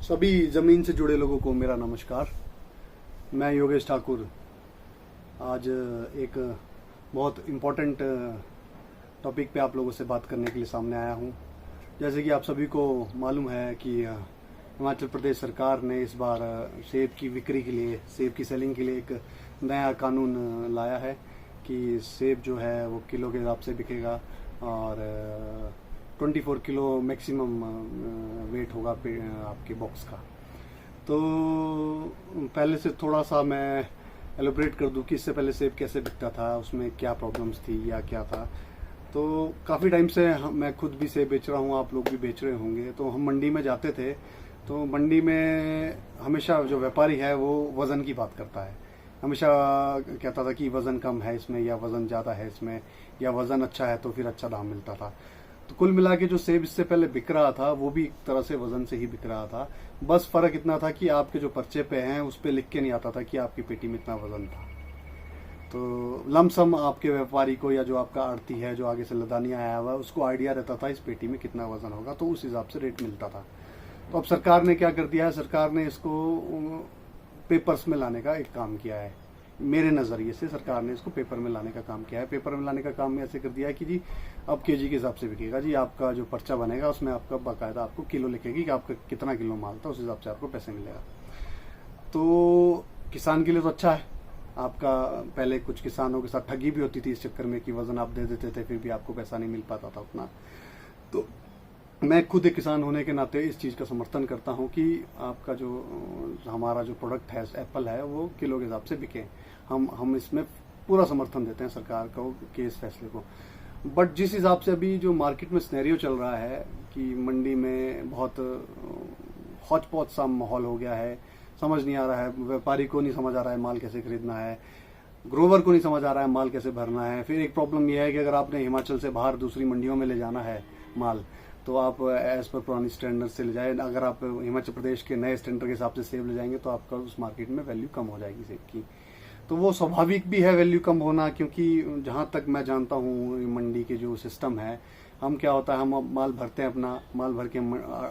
सभी ज़मीन से जुड़े लोगों को मेरा नमस्कार। मैं योगेश ठाकुर आज एक बहुत इम्पोर्टेंट टॉपिक पे आप लोगों से बात करने के लिए सामने आया हूँ। जैसे कि आप सभी को मालूम है कि हिमाचल प्रदेश सरकार ने इस बार सेब की बिक्री के लिए, सेब की सेलिंग के लिए एक नया कानून लाया है कि सेब जो है वो किलो के हिसाब से बिकेगा और 24 किलो मैक्सिमम वेट होगा आपके बॉक्स का। तो पहले से थोड़ा सा मैं एलोबरेट कर दूं कि इससे पहले सेब कैसे बिकता था, उसमें क्या प्रॉब्लम्स थी या क्या था। तो काफ़ी टाइम से मैं खुद भी सेब बेच रहा हूँ, आप लोग भी बेच रहे होंगे। तो हम मंडी में जाते थे तो मंडी में हमेशा जो व्यापारी है वो वज़न की बात करता है। हमेशा कहता था कि वज़न कम है इसमें या वज़न ज़्यादा है इसमें या वज़न अच्छा है तो फिर अच्छा दाम मिलता था। तो कुल मिला के जो सेब इससे पहले बिक रहा था वो भी एक तरह से वज़न से ही बिक रहा था। बस फ़र्क इतना था कि आपके जो पर्चे पे हैं उस पर लिख के नहीं आता था कि आपकी पेटी में इतना वज़न था। तो लमसम आपके व्यापारी को या जो आपका आड़ती है जो आगे से लदानी आया हुआ है उसको आइडिया रहता था इस पेटी में कितना वज़न होगा, तो उस हिसाब से रेट मिलता था। तो अब सरकार ने क्या कर दिया है, सरकार ने इसको पेपर्स में लाने का एक काम किया है। मेरे नज़रिए से सरकार ने इसको पेपर में लाने का काम किया है। पेपर में लाने का काम ऐसे कर दिया है कि जी अब केजी के हिसाब से बिकेगा। जी आपका जो पर्चा बनेगा उसमें आपका बाकायदा आपको किलो लिखेगी कि आपका कितना किलो माल था, उस हिसाब से आपको पैसे मिलेगा। तो किसान के लिए तो अच्छा है। आपका पहले कुछ किसानों के साथ ठगी भी होती थी इस चक्कर में कि वज़न आप दे देते थे फिर भी आपको पैसा नहीं मिल पाता था उतना। तो मैं खुद एक किसान होने के नाते इस चीज़ का समर्थन करता हूं कि आपका जो हमारा जो प्रोडक्ट है एप्पल है वो किलो के हिसाब से बिके। हम इसमें पूरा समर्थन देते हैं सरकार को के इस फैसले को। बट जिस हिसाब से अभी जो मार्केट में सिनेरियो चल रहा है कि मंडी में बहुत हौच पौच सा माहौल हो गया है, समझ नहीं आ रहा है, व्यापारी को नहीं समझ आ रहा है माल कैसे खरीदना है, ग्रोवर को नहीं समझ आ रहा है माल कैसे भरना है। फिर एक प्रॉब्लम यह है कि अगर आपने हिमाचल से बाहर दूसरी मंडियों में ले जाना है माल तो आप एज पर पुरानी स्टैंडर्ड से ले जाए। अगर आप हिमाचल प्रदेश के नए स्टैंडर्ड के हिसाब से सेब ले जाएंगे तो आपका उस मार्केट में वैल्यू कम हो जाएगी सेब की। तो वो स्वाभाविक भी है वैल्यू कम होना, क्योंकि जहाँ तक मैं जानता हूँ मंडी के जो सिस्टम है, हम क्या होता है हम माल भरते हैं, अपना माल भर के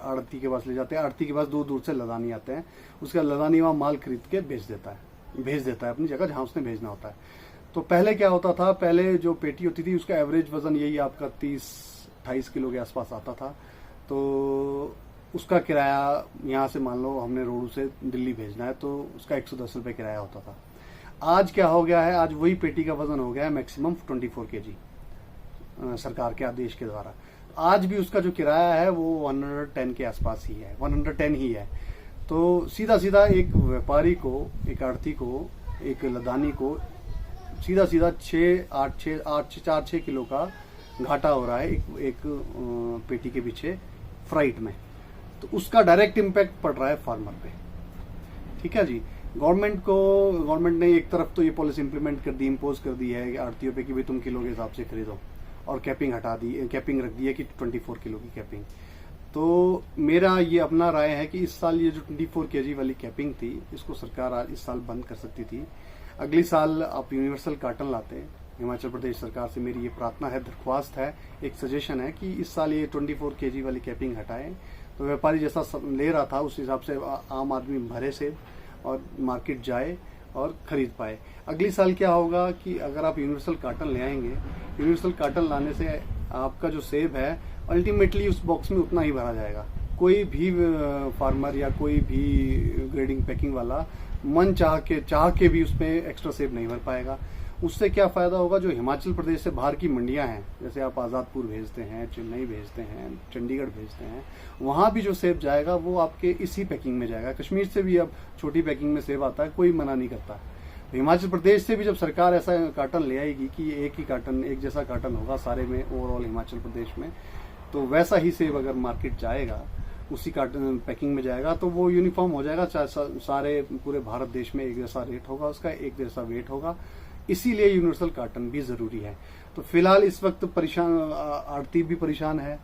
आड़ती के पास ले जाते हैं, आड़ती के पास दूर दूर से लदानी आते हैं, उसका लदानी वहाँ माल खरीद के भेज देता है अपनी जगह जहाँ उसने भेजना होता है। तो पहले क्या होता था, पहले जो पेटी होती थी उसका एवरेज वजन यही आपका 30-28 किलो के आसपास आता था। तो उसका किराया यहाँ से मान लो हमने रोडू से दिल्ली भेजना है तो उसका 110 रुपये किराया होता था। आज क्या हो गया है, आज वही पेटी का वजन हो गया है मैक्सिमम 24 केजी सरकार के आदेश के द्वारा। आज भी उसका जो किराया है वो 110 के आसपास ही है, 110 ही है। तो सीधा सीधा एक व्यापारी को, एक आड़ती को, एक लदानी को सीधा सीधा 4-6 किलो का घाटा हो रहा है एक पेटी के पीछे फ्राइट में। तो उसका डायरेक्ट इम्पैक्ट पड़ रहा है फार्मर पे। ठीक है जी। गवर्नमेंट ने एक तरफ तो ये पॉलिसी इंप्लीमेंट कर दी, इम्पोज कर दी है आड़तियों पे कि भाई तुम किलो के हिसाब से खरीदो, और कैपिंग हटा दी, कैपिंग रख दी है कि 24 किलो की कैपिंग। तो मेरा ये अपना राय है कि इस साल ये जो 24 केजी वाली कैपिंग थी इसको सरकार आज इस साल बंद कर सकती थी। अगली साल आप यूनिवर्सल कार्टन लाते हैं। हिमाचल प्रदेश सरकार से मेरी ये प्रार्थना है, दरख्वास्त है, एक सजेशन है कि इस साल ये 24 केजी वाली कैपिंग हटाएं। तो व्यापारी जैसा ले रहा था उस हिसाब से आम आदमी भरे सेब और मार्केट जाए और खरीद पाए। अगली साल क्या होगा कि अगर आप यूनिवर्सल कार्टन ले आएंगे, यूनिवर्सल कार्टन लाने से आपका जो सेब है अल्टीमेटली उस बॉक्स में उतना ही भरा जाएगा। कोई भी फार्मर या कोई भी ग्रेडिंग पैकिंग वाला मन चाह के भी उसमें एक्स्ट्रा सेब नहीं भर पाएगा। उससे क्या फायदा होगा, जो हिमाचल प्रदेश से बाहर की मंडियां हैं, जैसे आप आज़ादपुर भेजते हैं, चेन्नई भेजते हैं, चंडीगढ़ भेजते हैं, वहां भी जो सेब जाएगा वो आपके इसी पैकिंग में जाएगा। कश्मीर से भी अब छोटी पैकिंग में सेब आता है, कोई मना नहीं करता। तो हिमाचल प्रदेश से भी जब सरकार ऐसा कार्टन ले आएगी कि एक ही कार्टन, एक जैसा कार्टन होगा सारे में ओवरऑल हिमाचल प्रदेश में, तो वैसा ही सेब अगर मार्केट जाएगा उसी कार्टन पैकिंग में जाएगा तो वो यूनिफॉर्म हो जाएगा। सारे पूरे भारत देश में एक जैसा रेट होगा उसका, एक जैसा वेट होगा। इसीलिए यूनिवर्सल कार्टन भी जरूरी है। तो फिलहाल इस वक्त परेशान, आड़ती भी परेशान है।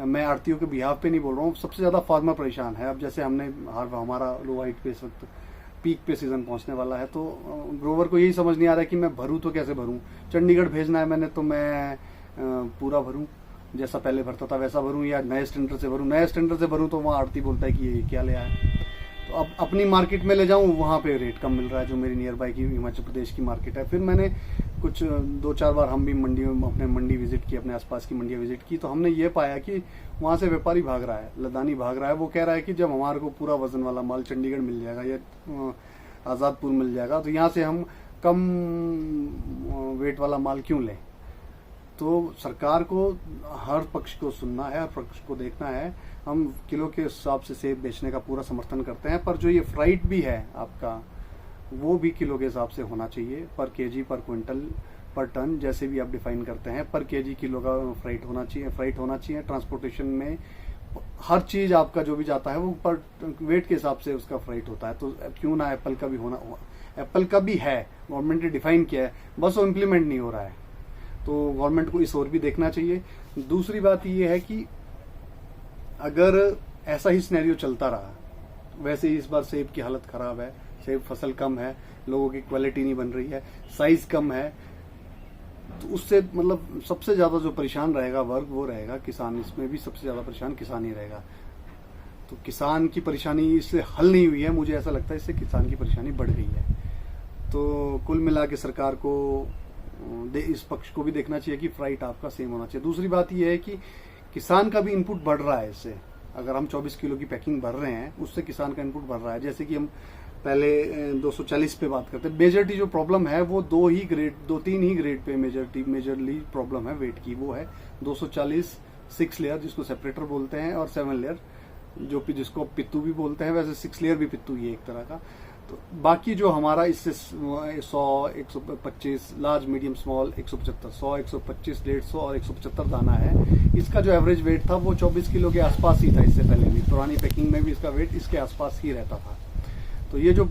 मैं आड़तियों के बिहाफ पे नहीं बोल रहा हूँ, सबसे ज्यादा फार्मर परेशान है। अब जैसे हमारा लो हाइट पे इस वक्त पीक पे सीजन पहुंचने वाला है, तो ग्रोवर को यही समझ नहीं आ रहा है कि मैं भरूं तो कैसे भरूं। चंडीगढ़ भेजना है मैंने तो मैं पूरा भरूं, जैसा पहले भरता था वैसा भरूं या नए स्टैंडर्ड से भरूं। नए स्टैंडर्ड से भरूं तो वहाँ आड़ती बोलता है कि ये क्या ले आया। तो अब अपनी मार्केट में ले जाऊं, वहाँ पे रेट कम मिल रहा है, जो मेरी नियर बाई की हिमाचल प्रदेश की मार्केट है। फिर मैंने कुछ 2-4 बार हम भी मंडी में अपने मंडी विजिट की, अपने आसपास की मंडियाँ विजिट की, तो हमने ये पाया कि वहाँ से व्यापारी भाग रहा है, लदानी भाग रहा है। वो कह रहा है कि जब हमारे को पूरा वजन वाला माल चंडीगढ़ मिल जाएगा या आज़ादपुर मिल जाएगा तो यहाँ से हम कम वेट वाला माल क्यों लें। तो सरकार को हर पक्ष को सुनना है, हर पक्ष को देखना है। हम किलो के हिसाब से सेब बेचने का पूरा समर्थन करते हैं, पर जो ये फ्राइट भी है आपका, वो भी किलो के हिसाब से होना चाहिए, पर केजी, पर क्विंटल, पर टन, जैसे भी आप डिफाइन करते हैं। पर केजी किलो का फ्राइट होना चाहिए। ट्रांसपोर्टेशन में हर चीज आपका जो भी जाता है वो पर वेट के हिसाब से उसका फ्राइट होता है। तो क्यों ना एप्पल का भी होना, एप्पल का भी है, गवर्नमेंट ने डिफाइन किया है, बस वो इम्प्लीमेंट नहीं हो रहा है। तो गवर्नमेंट को इस ओर भी देखना चाहिए। दूसरी बात ये है कि अगर ऐसा ही सिनेरियो चलता रहा, वैसे ही इस बार सेब की हालत खराब है, सेब फसल कम है, लोगों की क्वालिटी नहीं बन रही है, साइज कम है, तो उससे मतलब सबसे ज्यादा जो परेशान रहेगा वर्ग वो रहेगा किसान। इसमें भी सबसे ज्यादा परेशान किसान ही रहेगा। तो किसान की परेशानी इससे हल नहीं हुई है, मुझे ऐसा लगता है इससे किसान की परेशानी बढ़ गई है। तो कुल मिला के सरकार को इस पक्ष को भी देखना चाहिए कि फ्राइट आपका सेम होना चाहिए। दूसरी बात यह है कि किसान का भी इनपुट बढ़ रहा है इससे। अगर हम 24 किलो की पैकिंग भर रहे हैं, उससे किसान का इनपुट बढ़ रहा है। जैसे कि हम पहले 240 पे बात करते हैं। मेजरटी जो प्रॉब्लम है वो 2-3 ही ग्रेड पे मेजरली प्रॉब्लम है वेट की। वो है 240 6 लेयर जिसको सेपरेटर बोलते हैं, और 7 लेयर जिसको पित्तू भी बोलते हैं। वैसे 6 लेयर भी पित्तू ही है एक तरह का। तो बाकी जो हमारा इससे 100, 125, लार्ज, मीडियम, स्मॉल 175, 100, 125, 150 और 175 दाना है। इसका जो एवरेज वेट था वो 24 किलो के आसपास ही था इससे पहले भी। पुरानी पैकिंग में भी इसका वेट इसके आसपास ही रहता था। तो ये जो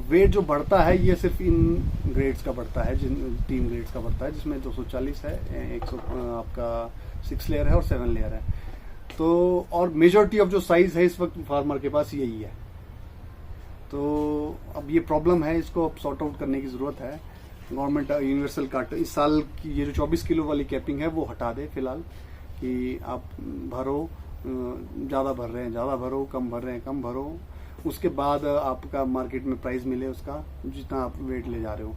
वेट जो बढ़ता है ये सिर्फ इन ग्रेड्स का बढ़ता है, जिन 3 ग्रेड्स का बढ़ता है, जिसमें 240 है, 100 आपका 6 लेयर है और 7 लेयर है। तो और मेजॉरिटी ऑफ जो साइज है इस वक्त फार्मर के पास यही है। तो अब ये प्रॉब्लम है, इसको अब सॉर्ट आउट करने की जरूरत है। गवर्नमेंट यूनिवर्सल काट इस साल की ये जो 24 किलो वाली कैपिंग है वो हटा दे फिलहाल, कि आप भरो, ज़्यादा भर रहे हैं ज़्यादा भरो, कम भर रहे हैं कम भरो। उसके बाद आपका मार्केट में प्राइस मिले उसका जितना आप वेट ले जा रहे हो।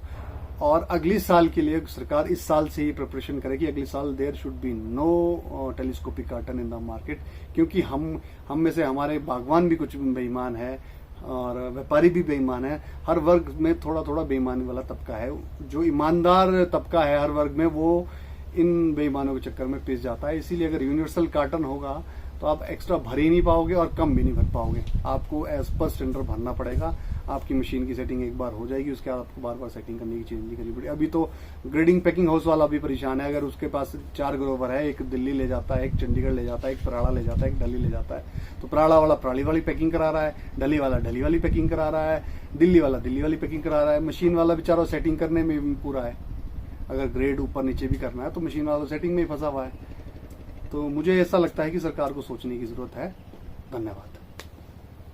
और अगली साल के लिए सरकार इस साल से ही प्रिपरेशन करेगी। अगले साल there should be no telescopic carton in the market, क्योंकि हम में से हमारे बागवान भी कुछ बेईमान है और व्यापारी भी बेईमान है। हर वर्ग में थोड़ा थोड़ा बेईमानी वाला तबका है। जो ईमानदार तबका है हर वर्ग में वो इन बेईमानों के चक्कर में पिस जाता है। इसीलिए अगर यूनिवर्सल कार्टन होगा तो आप एक्स्ट्रा भर ही नहीं पाओगे और कम भी नहीं भर पाओगे। आपको एज पर स्टैंडर्ड भरना पड़ेगा। आपकी मशीन की सेटिंग एक बार हो जाएगी, उसके बाद आपको बार बार सेटिंग करने की, चेंज नहीं करनी पड़ेगी। अभी तो ग्रेडिंग पैकिंग हाउस वाला भी परेशान है। अगर उसके पास 4 ग्रोवर है, एक दिल्ली ले जाता है, एक चंडीगढ़ ले जाता है, एक पराड़ा ले जाता है, एक डली ले जाता है, तो पराड़ा वाला पराड़ी वाली पैकिंग करा रहा है, डली वाला डली वाली पैकिंग करा रहा है, दिल्ली वाला दिल्ली वाली पैकिंग करा रहा है। मशीन वाला बेचारा सेटिंग करने में पूरा है। अगर ग्रेड ऊपर नीचे भी करना है तो मशीन वाला सेटिंग में ही फंसा हुआ है। तो मुझे ऐसा लगता है कि सरकार को सोचने की जरूरत है। धन्यवाद।